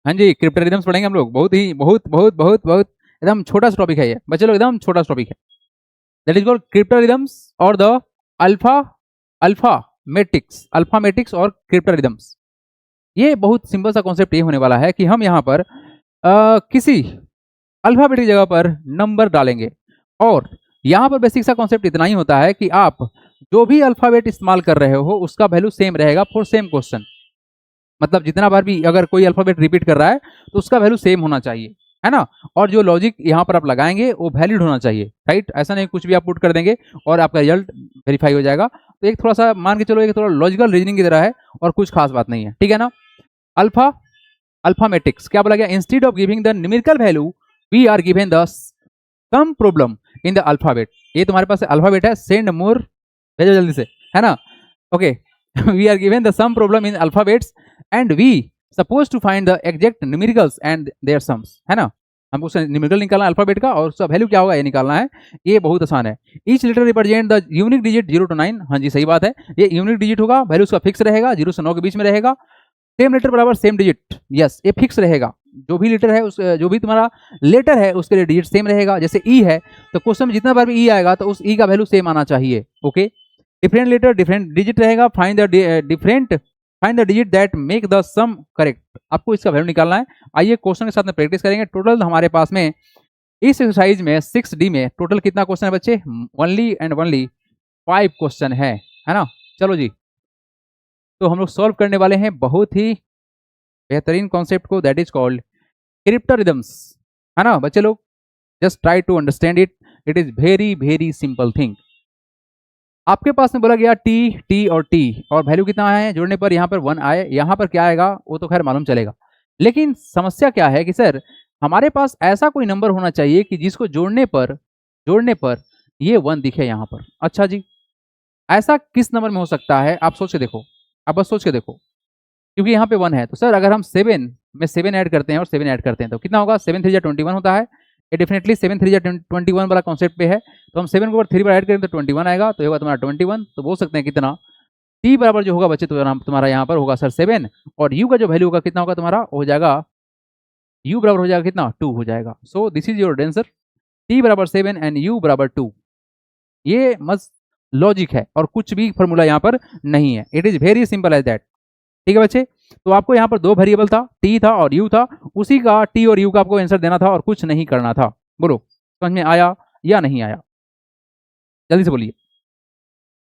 हाँ जी, क्रिप्टोरिदम्स पढ़ेंगे हम लोग। बहुत ही बहुत बहुत बहुत बहुत एकदम छोटा सा टॉपिक है ये बच्चे लोग, एकदम छोटा सा टॉपिक है। दैट इज कॉल्ड क्रिप्टोरिदम्स और द अल्फा अल्फामेटिक्स और क्रिप्टोरिदम्स। ये बहुत सिंपल सा कॉन्सेप्ट ये होने वाला है कि हम यहाँ पर किसी अल्फाबेट की जगह पर नंबर डालेंगे, और यहाँ पर बेसिक सा कॉन्सेप्ट इतना ही होता है कि आप जो भी अल्फाबेट इस्तेमाल कर रहे हो उसका वैल्यू सेम रहेगा फॉर सेम क्वेश्चन। मतलब जितना बार भी अगर कोई अल्फाबेट रिपीट कर रहा है तो उसका वैल्यू सेम होना चाहिए, है ना। और जो लॉजिक यहाँ पर आप लगाएंगे वो वैलिड होना चाहिए, राइट। ऐसा नहीं कुछ भी आप पुट कर देंगे और आपका रिजल्ट वेरीफाई हो जाएगा। तो एक थोड़ा सा मान के चलो, एक थोड़ा लॉजिकल रीजनिंग की तरह है और कुछ खास बात नहीं है, ठीक है ना। अल्फा अल्फामेटिक्स क्या बोला गया, instead of giving the numerical value we are given the sum problem in the alphabet. ये तुम्हारे पास अल्फाबेट है, सेंड मोर भेजो जल्दी से, है ना। Okay, we are given the sum problem in alphabets and we suppose to find the exact numericals and their sums, है ना। हमको उसका न्यूमेरिकल निकालना है अल्फाबेट का, और उसका वैल्यू क्या होगा ये निकालना है। ये बहुत आसान है। Each letter represent the unique digit 0 to 9। हाँ जी, सही बात है, ये यूनिक डिजिट होगा, वैल्यू उसका फिक्स रहेगा, 0 से 9 के बीच में रहेगा। सेम लेटर बराबर सेम डिजिट, यस, ये फिक्स रहेगा। जो भी लेटर है उस जो भी तुम्हारा लेटर है उसके लिए डिजिट सेम रहेगा। जैसे ई है तो क्वेश्चन में जितना बार भी ई आएगा तो उस ई का वैल्यू सेम आना चाहिए। Okay, different letter different digit रहेगा। Find the digit that make the sum correct. आपको इसका वैल्यू निकालना है। आइए क्वेश्चन के साथ में प्रैक्टिस करेंगे। टोटल हमारे पास में इस एक्सरसाइज में 6D में टोटल कितना क्वेश्चन है बच्चे, ओनली एंड ओनली 5 क्वेश्चन है ना। चलो जी, तो हम लोग सॉल्व करने वाले हैं बहुत ही बेहतरीन कॉन्सेप्ट को, दैट इज कॉल्ड क्रिप्टोरिदम्स, है ना बच्चे लोग। Just try to understand it, it is very very simple thing. आपके पास में बोला गया टी टी और टी, और वैल्यू कितना है जोड़ने पर, यहाँ पर 1 आए, यहाँ पर क्या आएगा वो तो खैर मालूम चलेगा। लेकिन समस्या क्या है कि सर हमारे पास ऐसा कोई नंबर होना चाहिए कि जिसको जोड़ने पर ये 1 दिखे यहाँ पर। अच्छा जी, ऐसा किस नंबर में हो सकता है, आप सोच के देखो, आप बस सोच के देखो। क्योंकि यहाँ पे 1 है तो सर अगर हम 7 में 7 ऐड करते हैं और 7 ऐड करते हैं तो कितना होगा, 7 3 जा 21 होता है। ये डेफिनेटली 7 3 जा 21 वाला कॉन्सेप्ट पे है। तो हम 7 को अगर 3 बार ऐड करें तो 21 आएगा, तो ये होगा तुम्हारा 21। तो बोल सकते हैं कितना, टी बराबर जो होगा बच्चे तो तुम्हारा यहाँ पर होगा सर 7, और यू का जो वैल्यू होगा कितना होगा तुम्हारा, हो जाएगा यू बराबर हो जाएगा कितना, 2 हो जाएगा। So this is your answer, T बराबर 7 एंड यू बराबर 2। ये मस्त लॉजिक है और कुछ भी फॉर्मूला यहाँ पर नहीं है। It is very simple as that, ठीक है बच्चे। तो आपको यहाँ पर 2 वेरिएबल था, टी था और यू था, उसी का टी और यू का आपको आंसर देना था और कुछ नहीं करना था। बोलो समझ में आया या नहीं आया, जल्दी से बोलिए,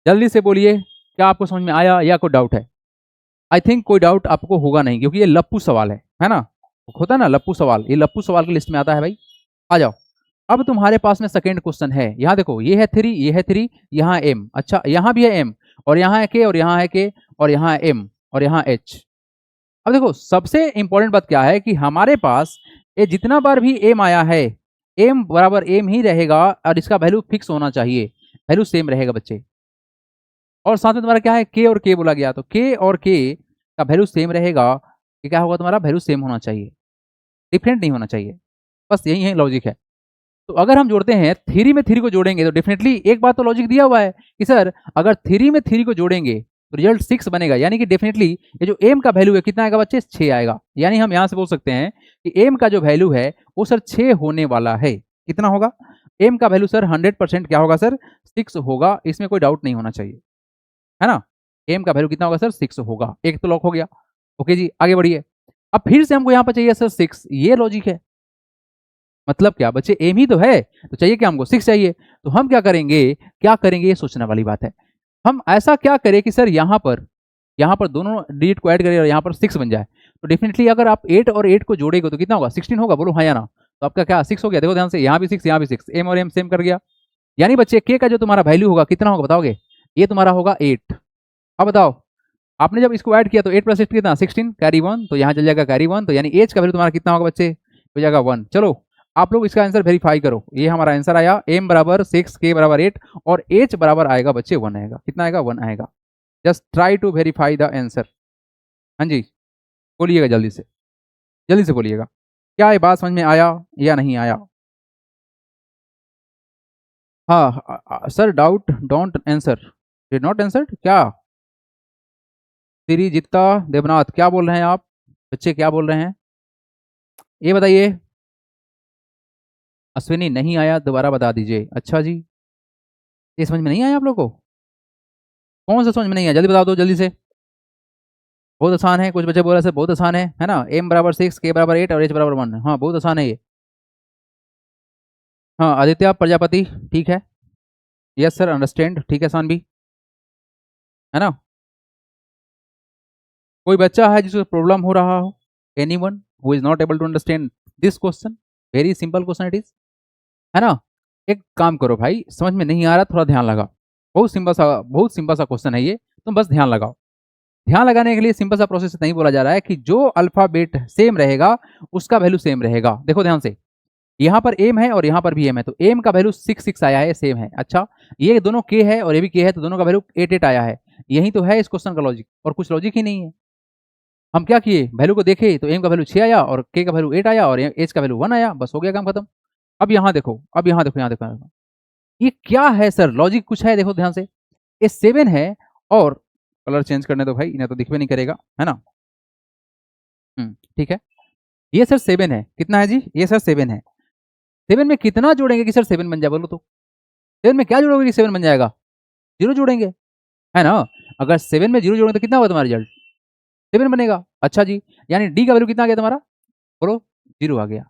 जल्दी से बोलिए, क्या आपको समझ में आया या कोई डाउट है। आई थिंक कोई डाउट आपको होगा नहीं, क्योंकि ये लप्पू सवाल है ना। होता है ना लप्पू सवाल, ये लप्पू सवाल की लिस्ट में आता है भाई। आ जाओ, अब तुम्हारे पास में सेकेंड क्वेश्चन है। यहाँ देखो, ये है 3, ये है 3, यहाँ एम, अच्छा यहाँ भी है एम, और यहाँ है के, और यहाँ है के, और यहाँ एम, और यहाँ एच। अब देखो सबसे इंपॉर्टेंट बात क्या है कि हमारे पास ये जितना बार भी एम आया है, एम बराबर एम ही रहेगा, और इसका वैल्यू फिक्स होना चाहिए, वैल्यू सेम रहेगा बच्चे। और साथ में तुम्हारा क्या है, के और के बोला गया, तो के और के का वैल्यू सेम रहेगा कि क्या होगा तुम्हारा, वैल्यू सेम होना चाहिए, डिफरेंट नहीं होना चाहिए। बस यही है लॉजिक है। तो अगर हम जोड़ते हैं 3 में 3 को जोड़ेंगे तो डेफिनेटली एक बात तो लॉजिक दिया हुआ है कि सर अगर 3 में 3 को जोड़ेंगे तो रिजल्ट 6 बनेगा, यानी कि डेफिनेटली ये जो एम का वैल्यू है कितना आएगा बच्चे, 6 आएगा। यानी हम यहां से बोल सकते हैं कि एम का जो वैल्यू है वो सर 6 होने वाला है। कितना होगा, एम का वैल्यू सर 100% क्या होगा सर, 6 होगा, इसमें कोई डाउट नहीं होना चाहिए, है ना। एम का वैल्यू कितना होगा सर, 6 होगा। एक तो लॉक हो गया। ओके जी, आगे बढ़िए। अब फिर से हमको यहाँ पर चाहिए सर 6, ये लॉजिक है। मतलब क्या बच्चे, एम ही तो है तो चाहिए क्या हमको, 6 चाहिए। तो हम क्या करेंगे, ये सोचने वाली बात है। हम ऐसा क्या करें कि सर यहाँ पर दोनों डिजिट को ऐड करें और यहाँ पर 6 बन जाए। तो डेफिनेटली अगर आप 8 और 8 को जोड़ेगे तो कितना होगा, 16 होगा। बोलो हाँ या ना। तो आपका क्या 6 हो गया, देखो ध्यान से, यहाँ भी 6 यहाँ भी 6, एम और एम सेम कर गया। यानी बच्चे के का जो तुम्हारा वैल्यू होगा कितना होगा बताओगे, ये तुम्हारा होगा 8। अब बताओ, आपने जब इसको ऐड किया तो 8 + 6 कितना, 16, कैरी 1, तो यहाँ चल जाएगा कैरी 1, तो यानी एज का वैल्यू तुम्हारा कितना होगा बच्चे, हो जाएगा 1। चलो आप लोग इसका आंसर वेरीफाई करो। ये हमारा आंसर आया, एम बराबर 6, के बराबर 8, और एच बराबर आएगा बच्चे 1 आएगा। कितना आएगा, 1 आएगा। Just try to verify the answer. हाँ जी, बोलिएगा जल्दी से बोलिएगा, क्या ये बात समझ में आया या नहीं आया। हाँ sir, doubt don't answer, did not answered क्या, श्री जित्ता देवनाथ क्या बोल रहे हैं आप बच्चे, क्या बोल रहे हैं। ये बताइए। अश्विनी नहीं आया, दोबारा बता दीजिए। अच्छा जी, ये समझ में नहीं आया आप लोग को? कौन सा समझ में नहीं आया, जल्दी बता दो जल्दी से। बहुत आसान है, कुछ बच्चे बोल रहे थे बहुत आसान है ना। एम बराबर 6, के बराबर 8 और एच बराबर 1। हाँ बहुत आसान है ये। हाँ आदित्य प्रजापति, ठीक है। यस सर अंडरस्टैंड, ठीक है शानवी, है ना। कोई बच्चा है जिसको प्रॉब्लम हो रहा हो? Anyone who is not able to understand this question? Very simple question it is, है ना। एक काम करो भाई, समझ में नहीं आ रहा थोड़ा ध्यान लगाओ। बहुत सिंपल सा क्वेश्चन है ये, तुम बस ध्यान लगाओ। ध्यान लगाने के लिए सिंपल सा प्रोसेस नहीं बोला जा रहा है कि जो अल्फाबेट सेम रहेगा उसका वैल्यू सेम रहेगा। देखो ध्यान से, यहाँ पर एम है और यहाँ पर भी एम है, तो एम का वैल्यू 6 आया है, सेम है। अच्छा, ये दोनों के है और ये भी के है, तो दोनों का वैल्यू 8 आया है। यही तो है इस क्वेश्चन का लॉजिक, और कुछ लॉजिक ही नहीं है। हम क्या किए, वैल्यू को देखे तो एम का वैल्यू 6 आया और के का वैल्यू 8 आया और एच का वैल्यू 1 आया, बस हो गया काम खत्म। अब यहाँ देखो, अब यहाँ देखो, यहाँ देखो, यहाँ देखो। ये क्या है सर, लॉजिक कुछ है, देखो ध्यान से। ये 7 है और कलर चेंज करने दो भाई, इन्हें तो दिख भी नहीं करेगा, है ना। ठीक है। ये सर 7 है, कितना है जी, ये सर 7 है। 7 में कितना जोड़ेंगे कि सर 7 बन जाए, बोलो तो। 7 में क्या जोड़ोगे कि 7 बन जाएगा? 0 जोड़ेंगे, है ना। अगर 7 में 0 जोड़ेंगे तो कितना होगा तुम्हारा रिजल्ट? 7 बनेगा। अच्छा जी, यानी डी का वैल्यू कितना आ गया तुम्हारा, बोलो? 0 आ गया।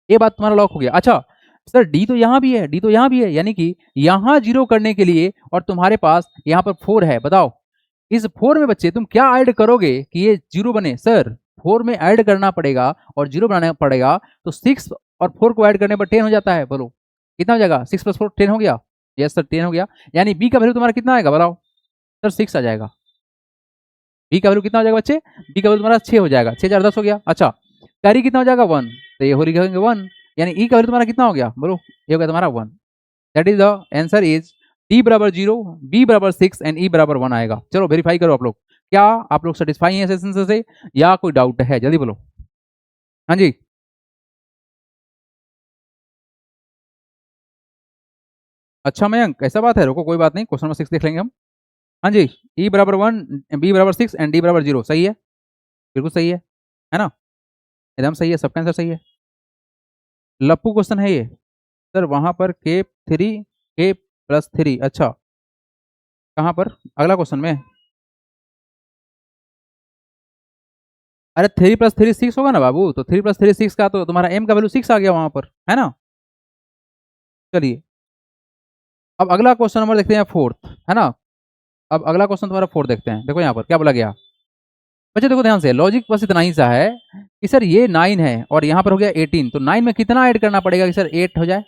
ये बात तुम्हारा लॉक हो गया। अच्छा सर डी तो यहाँ भी है, डी तो यहाँ भी है, यानी कि यहाँ 0 करने के लिए, और तुम्हारे पास यहाँ पर 4 है, बताओ इस 4 में बच्चे तुम क्या ऐड करोगे कि ये 0 बने? सर 4 में ऐड करना पड़ेगा और 0 बनाना पड़ेगा, तो 6 और 4 को ऐड करने पर 10 हो जाता है, बोलो कितना हो जाएगा? 6 + 4 10 हो गया। यस सर 10 हो गया। यानी बी का वैल्यू तुम्हारा कितना आएगा बताओ? सर 6 आ जाएगा। बी का वैल्यू कितना हो जाएगा बच्चे? बी का वैल्यू तुम्हारा 6 हो जाएगा, 6 4 10 हो गया। अच्छा, कैरी कितना हो जाएगा? 1, तो ये हो रही 1, यानी ई का वैल्यू तुम्हारा कितना हो गया, बोलो? ये हो गया तुम्हारा 1। That is the answer is D बराबर 0, बी बराबर 6 एंड ई बराबर 1 आएगा। चलो वेरीफाई करो आप लोग, क्या आप लोग सेटिस्फाई हैं सेशन से या कोई डाउट है, जल्दी बोलो। हाँ जी, अच्छा मयंक ऐसा बात है, रुको कोई बात नहीं, क्वेश्चन नंबर 6 देख लेंगे हम। हाँ जी, ई बराबर 1, बी बराबर 6 एंड डी बराबर 0, सही है, बिल्कुल सही है ना, एकदम सही है, सबका आंसर सही है। लप्पू क्वेश्चन है ये सर, वहां पर के+3, अच्छा कहाँ पर, अगला क्वेश्चन में? अरे 3 + 3 6 होगा ना बाबू, तो 3 + 3 6 का, तो तुम्हारा एम का वैल्यू 6 आ गया वहां पर, है ना। चलिए, अब अगला क्वेश्चन नंबर देखते हैं, फोर्थ, है ना। अब अगला क्वेश्चन तुम्हारा फोर्थ देखते हैं, देखो यहाँ पर क्या बोला गया। बच्चे देखो ध्यान से, लॉजिक बस इतना ही सा है कि सर ये 9 है और यहाँ पर हो गया 18, तो 9 में कितना ऐड करना पड़ेगा कि सर 8 हो जाए?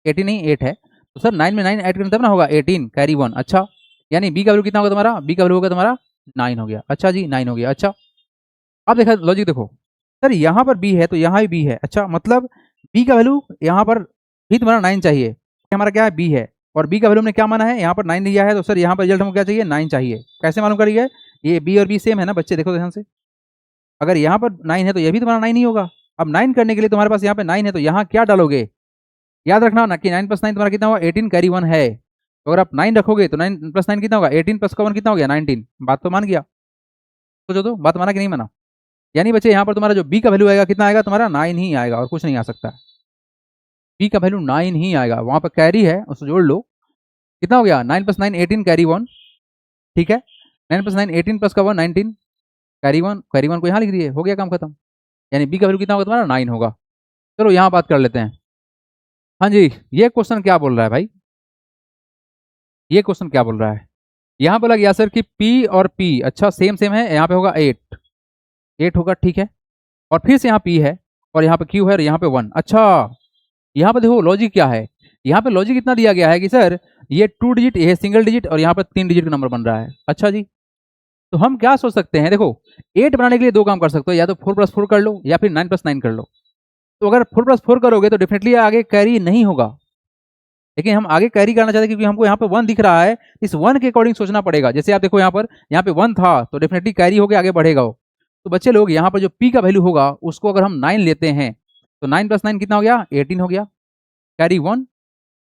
18 नहीं 8 है, तो सर 9 में 9 ऐड करना तब ना होगा 18 कैरी 1। अच्छा, यानी बी का वैल्यू कितना होगा तुम्हारा? बी का वैल्यू होगा तुम्हारा 9 हो गया। अच्छा जी 9 हो गया। अच्छा, अब देखा लॉजिक देखो, सर यहाँ पर बी है तो यहाँ भी बी है, अच्छा मतलब बी का वैल्यू यहाँ पर भी तुम्हारा 9 चाहिए, हमारा क्या है बी है, और बी का वैल्यू हमने क्या माना है, यहाँ पर 9 दिया है, तो सर यहाँ पर रिजल्ट हमको क्या चाहिए? 9 चाहिए। कैसे मालूम करिए, ये बी और बी सेम है ना बच्चे, देखो ध्यान से, अगर यहाँ पर 9 है तो ये भी तुम्हारा 9 ही होगा। अब 9 करने के लिए तुम्हारे पास यहाँ पे 9 है, तो यहाँ क्या डालोगे? याद रखना ना कि 9 + 9 तुम्हारा कितना होगा? 18 कैरी 1 है, तो अगर आप 9 रखोगे तो 9 + 9 कितना होगा? 18 + 1 कितना हो गया? 19। बात तो मान गया, सोचो तो बात माना कि नहीं माना? यानी बच्चे यहाँ पर तुम्हारा जो बी का वैल्यू आएगा कितना आएगा तुम्हारा? 9 ही आएगा, और कुछ नहीं आ सकता। बी का वैल्यू 9 ही आएगा, वहां पर कैरी है उसको जोड़ लो, कितना हो गया? 9 + 9 18 कैरी 1, ठीक है। 9 + 9 18 + 1 19 कैरी वन को यहाँ लिख दिए, हो गया काम खत्म। यानी बी का वैल्यू कितना होगा तुम्हारा? 9 होगा। चलो यहाँ बात कर लेते हैं। हाँ जी, ये क्वेश्चन क्या बोल रहा है भाई, ये क्वेश्चन क्या बोल रहा है? यहाँ बोला गया सर कि P और P अच्छा सेम सेम है, यहाँ पे होगा 8, 8 होगा, ठीक है। और फिर से यहाँ P है और यहाँ पे Q है और यहाँ पे 1। अच्छा, यहाँ पे देखो लॉजिक क्या है, यहाँ पे लॉजिक इतना दिया गया है कि सर ये 2 डिजिट, ये सिंगल डिजिट, और यहाँ पर 3 डिजिट का नंबर बन रहा है। अच्छा जी, तो हम क्या सोच सकते हैं, देखो 8 बनाने के लिए दो काम कर सकते हो, या तो 4 + 4 कर लो या फिर 9 + 9 कर लो। तो अगर 4 + 4 करोगे तो डेफिनेटली आगे कैरी नहीं होगा, लेकिन हम आगे कैरी करना चाहते हैं क्योंकि हमको यहाँ पे 1 दिख रहा है, इस 1 के अकॉर्डिंग सोचना पड़ेगा। जैसे आप देखो यहाँ पे 1 था तो डेफिनेटली कैरी होकर आगे बढ़ेगा वो। तो बच्चे लोग यहाँ पर जो P का वैल्यू होगा उसको अगर हम 9 लेते हैं तो 9 + 9 कितना हो गया? 18 हो गया, कैरी 1,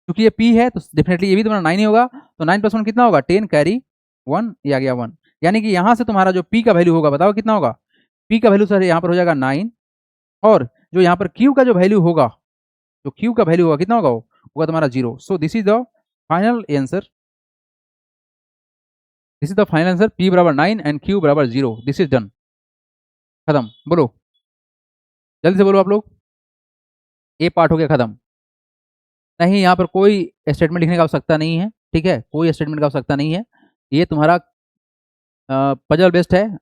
क्योंकि ये P है तो डेफिनेटली ये भी तुम्हारा 9 ही होगा, तो 9 + 1 कितना होगा? 10 कैरी 1, ये आ गया 1। यानी कि यहाँ से तुम्हारा जो P का वैल्यू होगा बताओ कितना होगा? P का वैल्यू सर यहाँ पर हो जाएगा 9, और जो यहाँ पर क्यू का जो वैल्यू होगा, जो क्यू का वैल्यू होगा कितना होगा, वो होगा तुम्हारा 0। So this is the final answer, this is the final answer, p बराबर 9 एंड q बराबर 0। दिस इज डन, खत्म। बोलो जल्दी से बोलो आप लोग, ये पार्ट हो गया खत्म। नहीं, यहाँ पर कोई स्टेटमेंट लिखने का आवश्यकता नहीं है, ठीक है, कोई स्टेटमेंट का आवश्यकता नहीं है, ये तुम्हारा पजल बेस्ड है।